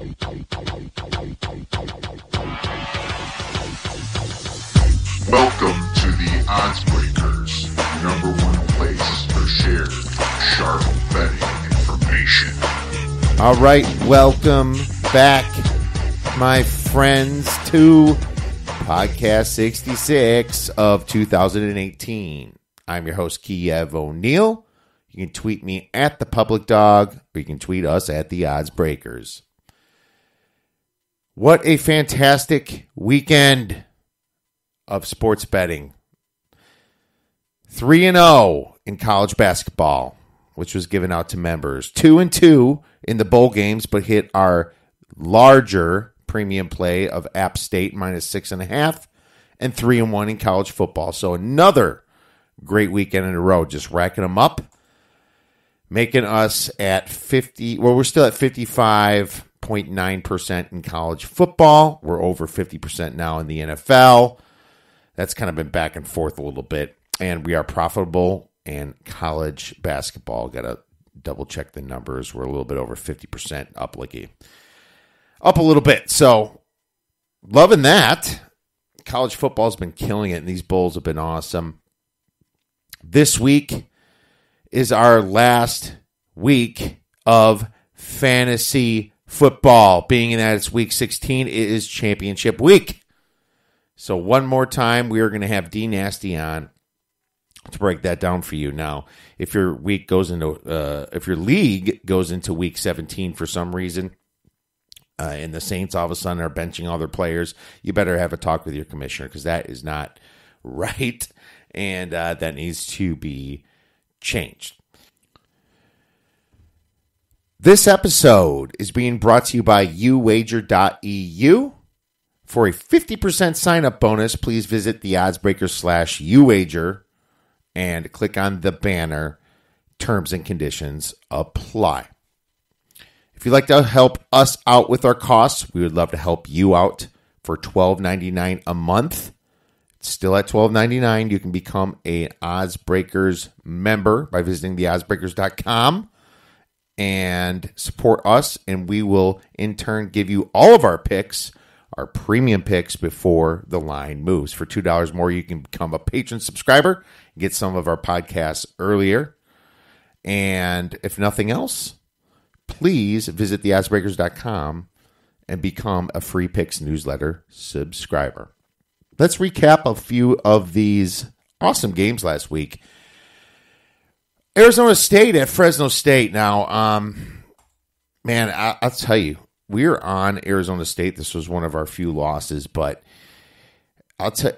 Welcome to the OddsBreakers, number one place for shared, sharp betting information. All right, welcome back, my friends, to Podcast 66 of 2018. I'm your host, Kiev O'Neill. You can tweet me at The Public Dog, or you can tweet us at The OddsBreakers. What a fantastic weekend of sports betting. 3-0 in college basketball, which was given out to members. 2-2 in the bowl games, but hit our larger premium play of App State minus 6.5, and 3-1 in college football. So another great weekend in a row, just racking them up, making us at 50. Well, we're still at 55.9% in college football. We're over 50% now in the NFL. That's kind of been back and forth a little bit. And we are profitable in college basketball. Got to double check the numbers. We're a little bit over 50% up, up a little bit. So loving that. College football's been killing it, and these bowls have been awesome. This week is our last week of fantasy football. Being that it's week 16, it is championship week. So one more time, we are going to have D Nasty on to break that down for you. Now, if your league goes into week 17 for some reason, and the Saints all of a sudden are benching all their players, you better have a talk with your commissioner, because that is not right, and that needs to be changed. This episode is being brought to you by uwager.eu. For a 50% sign-up bonus, please visit the OddsBreakers/uwager and click on the banner. Terms and conditions apply. If you'd like to help us out with our costs, we would love to help you out for $12.99 a month. It's still at $12.99. You can become an OddsBreakers member by visiting theoddsbreakers.com and support us, and we will in turn give you all of our picks, our premium picks, before the line moves. For $2 more, you can become a patron subscriber and get some of our podcasts earlier. And if nothing else, please visit theoddsbreakers.com and become a free picks newsletter subscriber. Let's recap a few of these awesome games last week. Arizona State at Fresno State. Now, man, I'll tell you, we're on Arizona State. This was one of our few losses, but I'll tell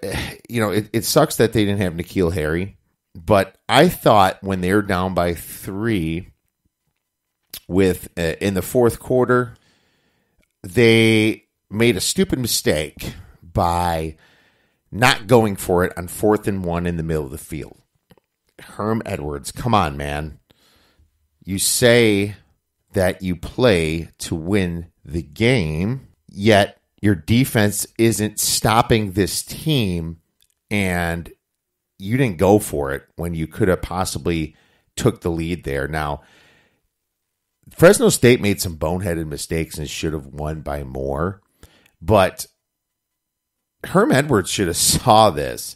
you, it sucks that they didn't have N'Keal Harry. But I thought when they were down by 3 in the fourth quarter, they made a stupid mistake by not going for it on 4th and 1 in the middle of the field. Herm Edwards, come on, man. You say that you play to win the game, yet your defense isn't stopping this team, and you didn't go for it when you could have possibly took the lead there. Now, Fresno State made some boneheaded mistakes and should have won by more, but Herm Edwards should have saw this.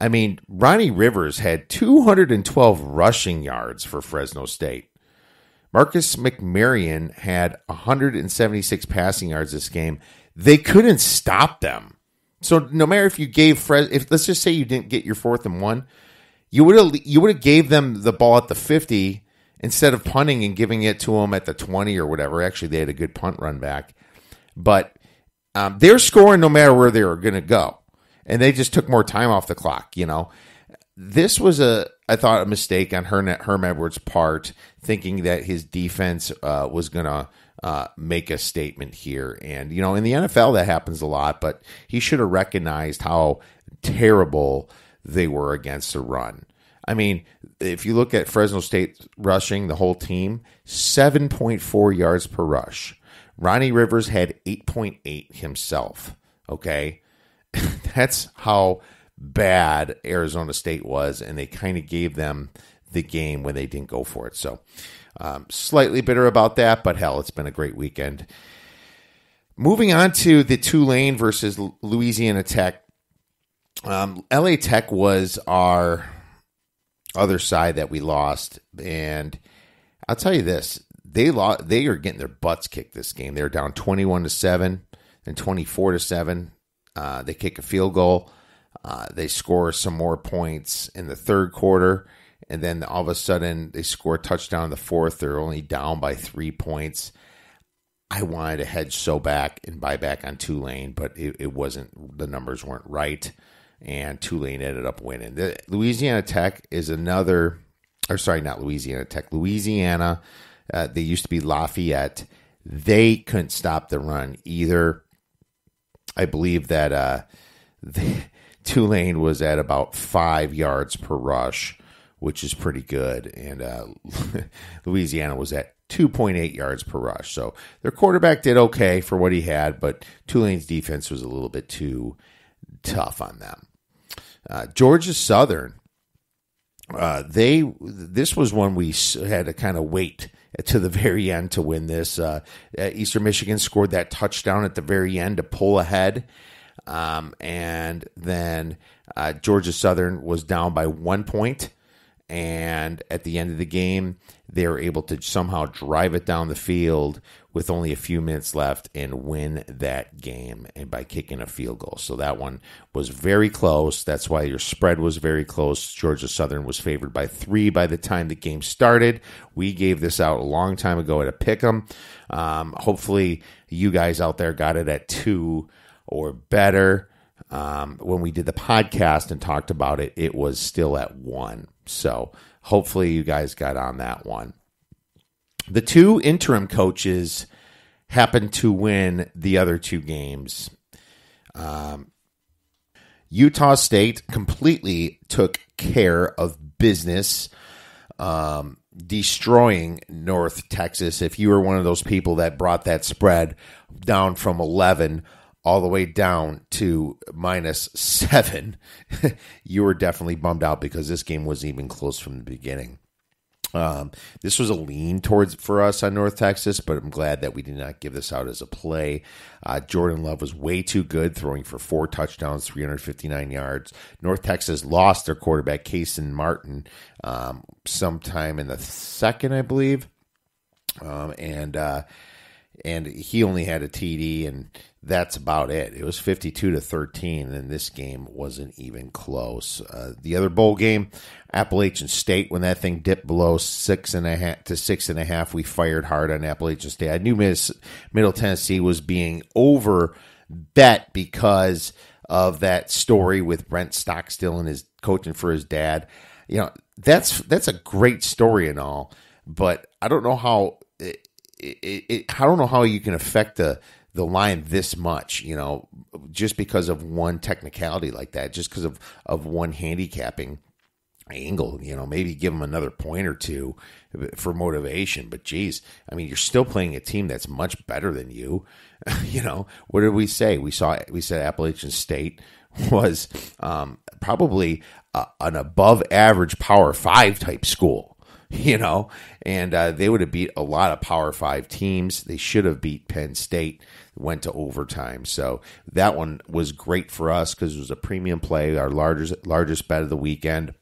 I mean, Ronnie Rivers had 212 rushing yards for Fresno State. Marcus McMaryion had 176 passing yards this game. They couldn't stop them. So no matter if you gave let's just say you didn't get your 4th and 1, you would have gave them the ball at the 50 instead of punting and giving it to them at the 20 or whatever. Actually, they had a good punt run back, but they're scoring no matter where they were going to go, and they just took more time off the clock. This was I thought, a mistake on Herm Edwards' part, thinking that his defense was going to make a statement here. And, in the NFL, that happens a lot, but he should have recognized how terrible they were against the run. I mean, if you look at Fresno State rushing, the whole team, 7.4 yards per rush. Ronnie Rivers had 8.8 himself, okay? That's how bad Arizona State was, and they kind of gave them the game when they didn't go for it. So slightly bitter about that, but hell, it's been a great weekend. Moving on to the Tulane versus Louisiana Tech. LA Tech was our other side that we lost, and I'll tell you this: they are getting their butts kicked this game. They're down 21-7 and 24-7. They kick a field goal. They score some more points in the third quarter, and then all of a sudden they score a touchdown in the fourth. They're only down by 3 points. I wanted to hedge so back and buy back on Tulane, but it wasn't. The numbers weren't right, and Tulane ended up winning. Louisiana Tech is another, or sorry, not Louisiana Tech. Louisiana, they used to be Lafayette. They couldn't stop the run either. I believe that Tulane was at about 5 yards per rush, which is pretty good, and Louisiana was at 2.8 yards per rush. So their quarterback did okay for what he had, but Tulane's defense was a little bit too tough on them. Georgia Southern, this was one we had to kind of wait to the very end to win this. Eastern Michigan scored that touchdown at the very end to pull ahead. And then Georgia Southern was down by 1 point. And at the end of the game, they were able to somehow drive it down the field with only a few minutes left and win that game, and by kicking a field goal. So that one was very close. That's why your spread was very close. Georgia Southern was favored by 3 by the time the game started. We gave this out a long time ago at a pick'em. Hopefully you guys out there got it at 2 or better. When we did the podcast and talked about it, it was still at 1. So hopefully you guys got on that one. The 2 interim coaches happened to win the other 2 games. Utah State completely took care of business, destroying North Texas. If you were one of those people that brought that spread down from 11 all the way down to -7, you were definitely bummed out because this game wasn't even close from the beginning. This was a lean for us on North Texas, but I'm glad that we did not give this out as a play. Jordan Love was way too good, throwing for 4 touchdowns, 359 yards. North Texas lost their quarterback, Kason Martin, sometime in the second, I believe. And he only had a TD, and that's about it. It was 52-13, and this game wasn't even close. The other bowl game, Appalachian State, when that thing dipped below 6.5 to 6.5, we fired hard on Appalachian State. I knew Middle Tennessee was being over bet because of that story with Brent Stockstill and his coaching for his dad. You know, that's a great story and all, but I don't know how I don't know how you can affect the line this much, you know, just because of one technicality like that, just because of one handicapping angle. You know, maybe give them another point or two for motivation. But geez, I mean, you're still playing a team that's much better than you. You know, what did we say? We said Appalachian State was probably an above average Power 5 type school. You know, and they would have beat a lot of Power 5 teams. They should have beat Penn State, went to overtime. So that one was great for us because it was a premium play, our largest bet of the weekend.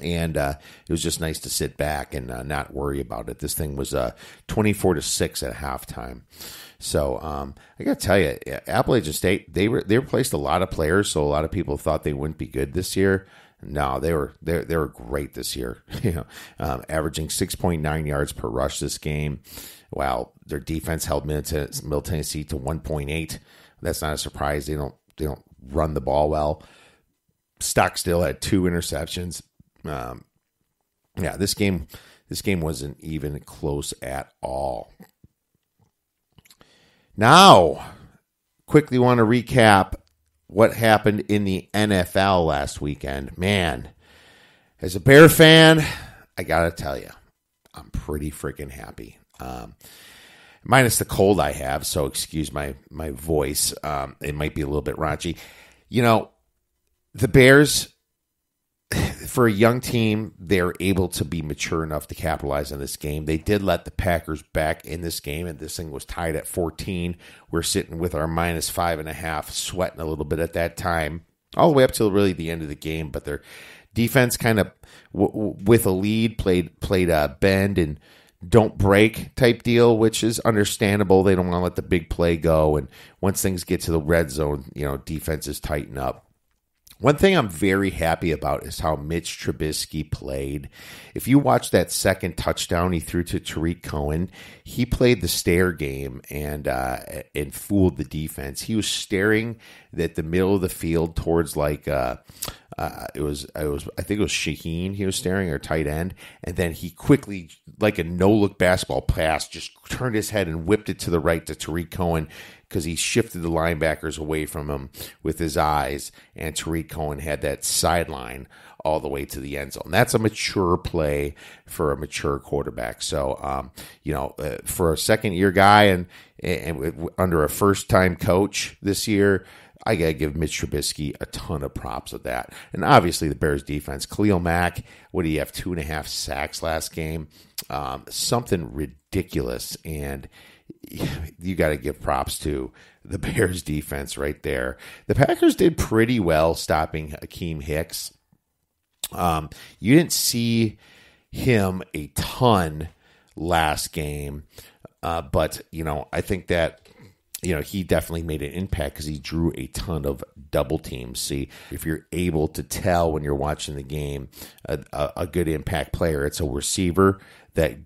And it was just nice to sit back and not worry about it. This thing was 24-6 at halftime. So I got to tell you, Appalachian State, they replaced a lot of players, so a lot of people thought they wouldn't be good this year. No, they were great this year. You know, averaging 6.9 yards per rush this game. Wow, their defense held Middle Tennessee to 1.8. That's not a surprise. They don't run the ball well. Stockstill had 2 interceptions. Yeah, this game wasn't even close at all. Now, quickly want to recap what happened in the NFL last weekend. Man, as a Bear fan, I got to tell you, I'm pretty freaking happy. Minus the cold I have, so excuse my voice. It might be a little bit raunchy. You know, the Bears, for a young team, they're able to be mature enough to capitalize on this game. They did let the Packers back in this game, and this thing was tied at 14. We're sitting with our minus 5.5, sweating a little bit at that time, all the way up till really the end of the game. But their defense kind of, with a lead, played a bend and don't break type deal, which is understandable. They don't want to let the big play go, and once things get to the red zone, defenses tighten up. One thing I'm very happy about is how Mitch Trubisky played. If you watch that second touchdown he threw to Tariq Cohen, he played the stare game and fooled the defense. He was staring at the middle of the field towards I think it was Shaheen he was staring, or tight end, and then he quickly, like a no-look basketball pass, just turned his head and whipped it to the right to Tariq Cohen, because he shifted the linebackers away from him with his eyes, and Tariq Cohen had that sideline all the way to the end zone. That's a mature play for a mature quarterback. So, for a second-year guy and under a first-time coach this year, I got to give Mitch Trubisky a ton of props of that. And obviously the Bears defense, Khalil Mack, what do you have, 2.5 sacks last game? Something ridiculous. And you got to give props to the Bears defense right there. The Packers did pretty well stopping Akeem Hicks. You didn't see him a ton last game, but I think that he definitely made an impact because he drew a ton of double teams. See, if you're able to tell when you're watching the game, a good impact player, it's a receiver that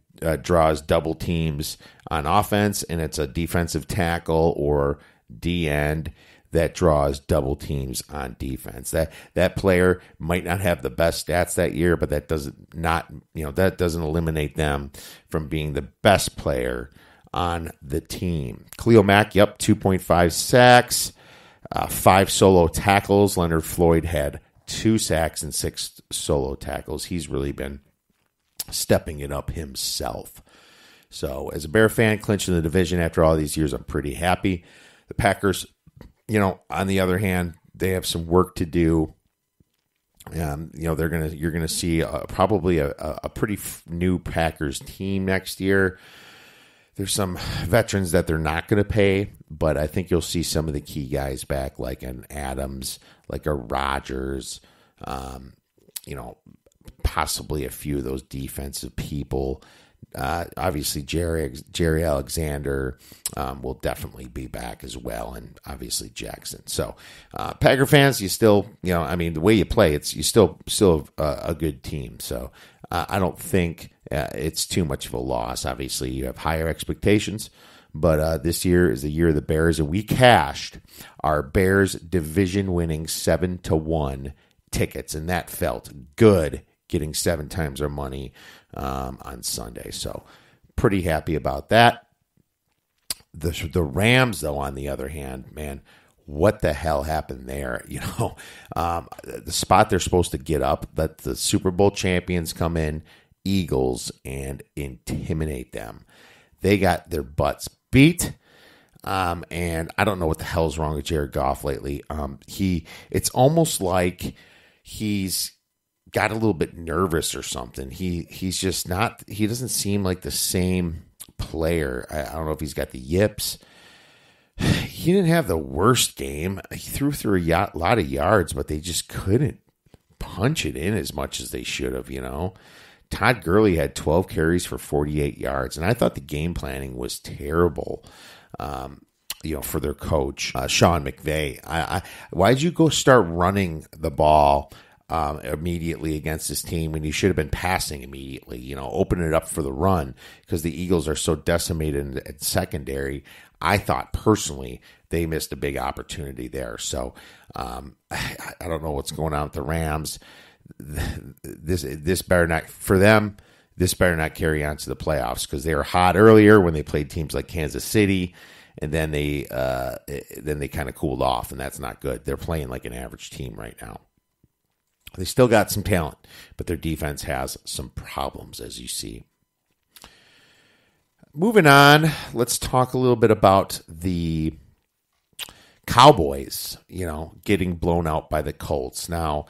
draws double teams on offense, and it's a defensive tackle or D-end that draws double teams on defense. That player might not have the best stats that year, but that doesn't eliminate them from being the best player on the team. Khalil Mack, 2.5 sacks, 5 solo tackles. Leonard Floyd had 2 sacks and 6 solo tackles. He's really been stepping it up himself. So as a Bear fan, clinching the division after all these years, I'm pretty happy. The Packers, on the other hand, they have some work to do. You're gonna see probably a pretty new Packers team next year. There's some veterans that they're not going to pay, but I think you'll see some of the key guys back, like an Adams, like a Rodgers, possibly a few of those defensive people. Obviously, Jerry Alexander will definitely be back as well, and obviously Jackson. So, Packer fans, you still, the way you play, you still a good team. So, I don't think it's too much of a loss. Obviously, you have higher expectations, but this year is the year of the Bears, and we cashed our Bears division-winning 7-1 tickets, and that felt good, getting 7 times our money on Sunday. So pretty happy about that. The Rams, though, on the other hand, man, what the hell happened there? The spot they're supposed to get up, let the Super Bowl champions come in, Eagles, and intimidate them. They got their butts beat. And I don't know what the hell's wrong with Jared Goff lately. It's almost like he's got a little bit nervous or something. He's just not, he doesn't seem like the same player. I don't know if he's got the yips. He didn't have the worst game. He threw a lot of yards, but they just couldn't punch it in as much as they should have, Todd Gurley had 12 carries for 48 yards, and I thought the game planning was terrible, for their coach, Sean McVay. Why'd you go start running the ball immediately against this team when you should have been passing immediately, open it up for the run, because the Eagles are so decimated in secondary. I thought personally they missed a big opportunity there. So I don't know what's going on with the Rams. This better not, for them, this better not carry on to the playoffs, because they were hot earlier when they played teams like Kansas City, and then they kind of cooled off, and that's not good. They're playing like an average team right now. They still got some talent, but their defense has some problems, as you see. Moving on, let's talk a little bit about the Cowboys, getting blown out by the Colts. Now,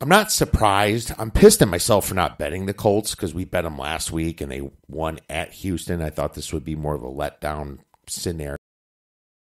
I'm not surprised. I'm pissed at myself for not betting the Colts because we bet them last week and they won at Houston. I thought this would be more of a letdown scenario.